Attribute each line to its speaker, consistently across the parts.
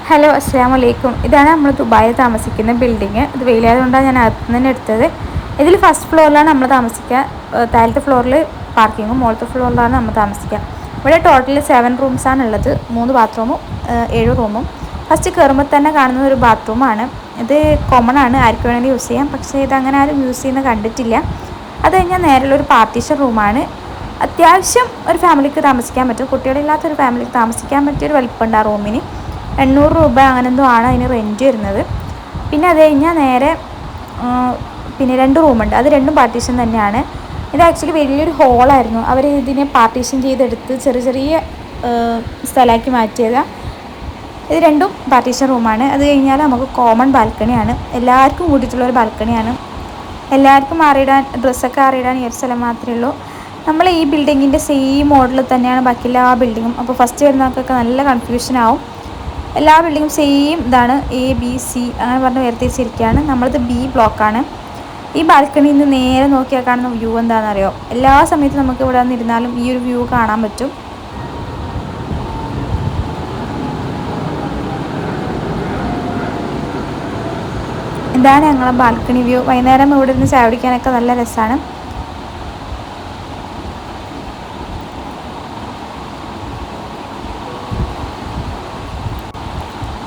Speaker 1: Hello അസ്സലാമു അലൈക്കും. ഇതാണ് നമ്മൾ ദുബായിൽ താമസിക്കുന്ന ബിൽഡിങ്. ഇത് വെയിലായതുകൊണ്ടാണ് ഞാൻ അകത്ത് തന്നെ എടുത്തത്. ഇതിൽ ഫസ്റ്റ് ഫ്ലോറിലാണ് നമ്മൾ താമസിക്കുക. താഴത്തെ ഫ്ലോറിൽ പാർക്കിങ്ങും മുകളിലത്തെ ഫ്ലോറിലാണ് നമ്മൾ താമസിക്കുക. ഇവിടെ ടോട്ടൽ 7 റൂംസാണ് ഉള്ളത്. 3 ബാത്റൂമും 7 റൂമും. ഫസ്റ്റ് കയറുമ്പോൾ തന്നെ കാണുന്നത് ഒരു ബാത്റൂമാണ്. ഇത് കോമൺ ആണ്, ആർക്ക് വേണമെങ്കിലും യൂസ് ചെയ്യാം. പക്ഷേ ഇതങ്ങനെ ആരും യൂസ് ചെയ്യുന്നത് കണ്ടിട്ടില്ല. അത് കഴിഞ്ഞാൽ നേരെയുള്ളൊരു പാർട്ടീഷൻ റൂമാണ്. അത്യാവശ്യം ഒരു ഫാമിലിക്ക് താമസിക്കാൻ പറ്റും. കുട്ടികളില്ലാത്തൊരു ഫാമിലിക്ക് താമസിക്കാൻ പറ്റിയൊരു വലിപ്പമുണ്ട് ആ റൂമിന്. 800 രൂപ അങ്ങനെ എന്തോ ആണ് അതിന് റെൻറ്റ് വരുന്നത്. പിന്നെ അത് കഴിഞ്ഞാൽ നേരെ പിന്നെ 2 റൂമുണ്ട്. അത് രണ്ടും പാർട്ടീഷൻ തന്നെയാണ്. ഇത് ആക്ച്വലി വലിയൊരു ഹോളായിരുന്നു. അവർ ഇതിനെ പാർട്ടീഷൻ ചെയ്തെടുത്ത് ചെറിയ ചെറിയ സ്ഥലമാക്കി മാറ്റിയതാണ്. ഇത് രണ്ടും പാർട്ടീഷൻ റൂമാണ്. അത് കഴിഞ്ഞാൽ നമുക്ക് കോമൺ ബാൽക്കണിയാണ്. എല്ലാവർക്കും കൂടിയിട്ടുള്ളൊരു ബാൽക്കണിയാണ്. എല്ലാവർക്കും മാറിയിടാൻ ഡ്രസ്സൊക്കെ മാറിയിടാൻ ഈ ഒരു സ്ഥലം മാത്രമേ ഉള്ളൂ. നമ്മൾ ഈ ബിൽഡിങ്ങിൻ്റെ സെയിം മോഡലിൽ തന്നെയാണ് ബാക്കി എല്ലാ ബിൽഡിങ്ങും. അപ്പോൾ ഫസ്റ്റ് വരുന്നവർക്കൊക്കെ നല്ല കൺഫ്യൂഷൻ ആവും. എല്ലാ ബിൽഡിങ്ങും സെയിം ഇതാണ്, ABC അങ്ങനെ പറഞ്ഞ് വേർതിരിച്ചിരിക്കുകയാണ്. നമ്മളത് B ബ്ലോക്കാണ്. ഈ ബാൽക്കണിയിൽ നിന്ന് നേരെ നോക്കിയാൽ കാണുന്ന വ്യൂ എന്താണെന്നറിയോ? എല്ലാ സമയത്തും നമുക്ക് ഇവിടെ വന്നിരുന്നാലും ഈ ഒരു വ്യൂ കാണാൻ പറ്റും. ഇതാണ് ഞങ്ങളെ ബാൽക്കണി വ്യൂ. വൈകുന്നേരം ഇവിടെ നിന്ന് ചായ കുടിക്കാനൊക്കെ നല്ല രസമാണ്.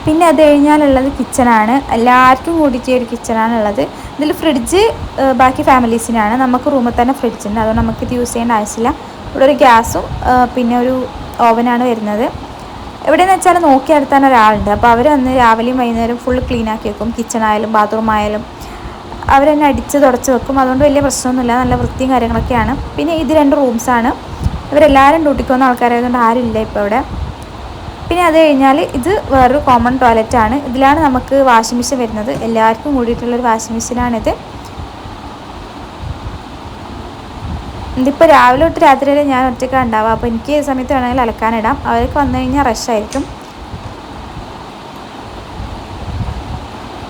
Speaker 1: പിന്നെ അത് കഴിഞ്ഞാലുള്ളത് കിച്ചണാണ്. എല്ലാവർക്കും കൂടിയിട്ട് ഒരു കിച്ചണാണുള്ളത്. ഇതിൽ ഫ്രിഡ്ജ് ബാക്കി ഫാമിലീസിനാണ്. നമുക്ക് റൂമിൽ തന്നെ ഫ്രിഡ്ജുണ്ട്, അതുകൊണ്ട് നമുക്കിത് യൂസ് ചെയ്യേണ്ട ആവശ്യമില്ല. ഇവിടെ ഒരു ഗ്യാസും പിന്നെ ഒരു ഓവനാണ് വരുന്നത്. എവിടെയെന്ന് വെച്ചാൽ നോക്കി നടത്താൻ ഒരാളുണ്ട്. അപ്പോൾ അവർ വന്ന് രാവിലെയും വൈകുന്നേരം ഫുൾ ക്ലീൻ ആക്കി വെക്കും. കിച്ചണായാലും ബാത്റൂം ആയാലും അവർ തന്നെ അടിച്ച് തുടച്ച് വെക്കും. അതുകൊണ്ട് വലിയ പ്രശ്നമൊന്നുമില്ല, നല്ല വൃത്തിയും കാര്യങ്ങളൊക്കെയാണ്. പിന്നെ ഇത് 2 റൂംസാണ്. ഇവരെല്ലാവരും ഡ്യൂട്ടിക്ക് വന്ന ആൾക്കാരായതുകൊണ്ട് ആരുമില്ല ഇപ്പോൾ ഇവിടെ. പിന്നെ അത് കഴിഞ്ഞാൽ ഇത് വേറൊരു കോമൺ ടോയ്ലറ്റാണ്. ഇതിലാണ് നമുക്ക് വാഷിംഗ് മെഷീൻ വരുന്നത്. എല്ലാവർക്കും കൂടിയിട്ടുള്ളൊരു വാഷിംഗ് മെഷീനാണിത്. ഇതിപ്പോൾ രാവിലെ തൊട്ട് രാത്രി വരെ ഞാൻ ഒറ്റയ്ക്കാണ് ഉണ്ടാവുക. അപ്പോൾ എനിക്ക് ഈ സമയത്ത് വേണമെങ്കിൽ അലക്കാനിടാം. അവർക്ക് വന്നു കഴിഞ്ഞാൽ റഷായിരിക്കും.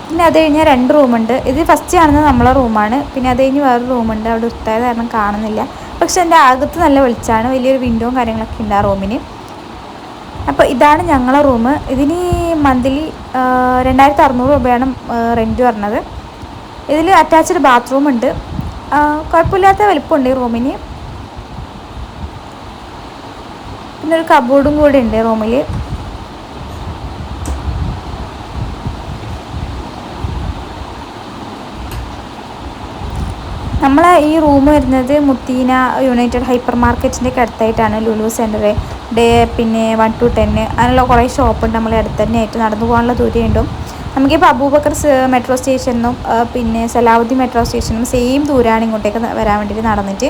Speaker 1: പിന്നെ അത് കഴിഞ്ഞാൽ 2 റൂമുണ്ട്. ഇത് ഫസ്റ്റ് കാണുന്നത് നമ്മളെ റൂമാണ്. പിന്നെ അത് കഴിഞ്ഞ് വേറൊരു റൂമുണ്ട്. അവിടെ ഇട്ടായത് കാരണം കാണുന്നില്ല. പക്ഷെ എൻ്റെ അകത്ത് നല്ല വെളിച്ചമാണ്. വലിയൊരു വിൻഡോയും കാര്യങ്ങളൊക്കെ ഉണ്ട് ആ റൂമിന്. അപ്പോൾ ഇതാണ് ഞങ്ങളെ റൂം. ഇതിന് മന്ത്ലി 2600 രൂപയാണ് റെൻറ്റ് പറഞ്ഞത്. ഇതിൽ അറ്റാച്ച്ഡ് ബാത്റൂം ഉണ്ട്. കുഴപ്പമില്ലാത്ത വലിപ്പമുണ്ട് ഈ റൂമിന്. പിന്നെ ഒരു കബോർഡും കൂടി ഉണ്ട് റൂമിൽ. നമ്മളെ ഈ റൂം വരുന്നത് മുത്തീന യുണൈറ്റഡ് ഹൈപ്പർ മാർക്കറ്റിൻ്റെ ഒക്കെ അടുത്തായിട്ടാണ്. ലുലു സെൻറ്റർ, പിന്നെ 1 to 10 അങ്ങനെയുള്ള കുറേ ഷോപ്പുണ്ട് നമ്മളെ അടുത്ത് തന്നെ ആയിട്ട്. നടന്നു പോകാനുള്ള ദൂരമുണ്ടും. നമുക്കിപ്പോൾ അബൂബക്കർ മെട്രോ സ്റ്റേഷനും പിന്നെ സലാഹുദ്ദീൻ മെട്രോ സ്റ്റേഷനും സെയിം ദൂരമാണ് ഇങ്ങോട്ടേക്ക് വരാൻ വേണ്ടിയിട്ട് നടന്നിട്ട്.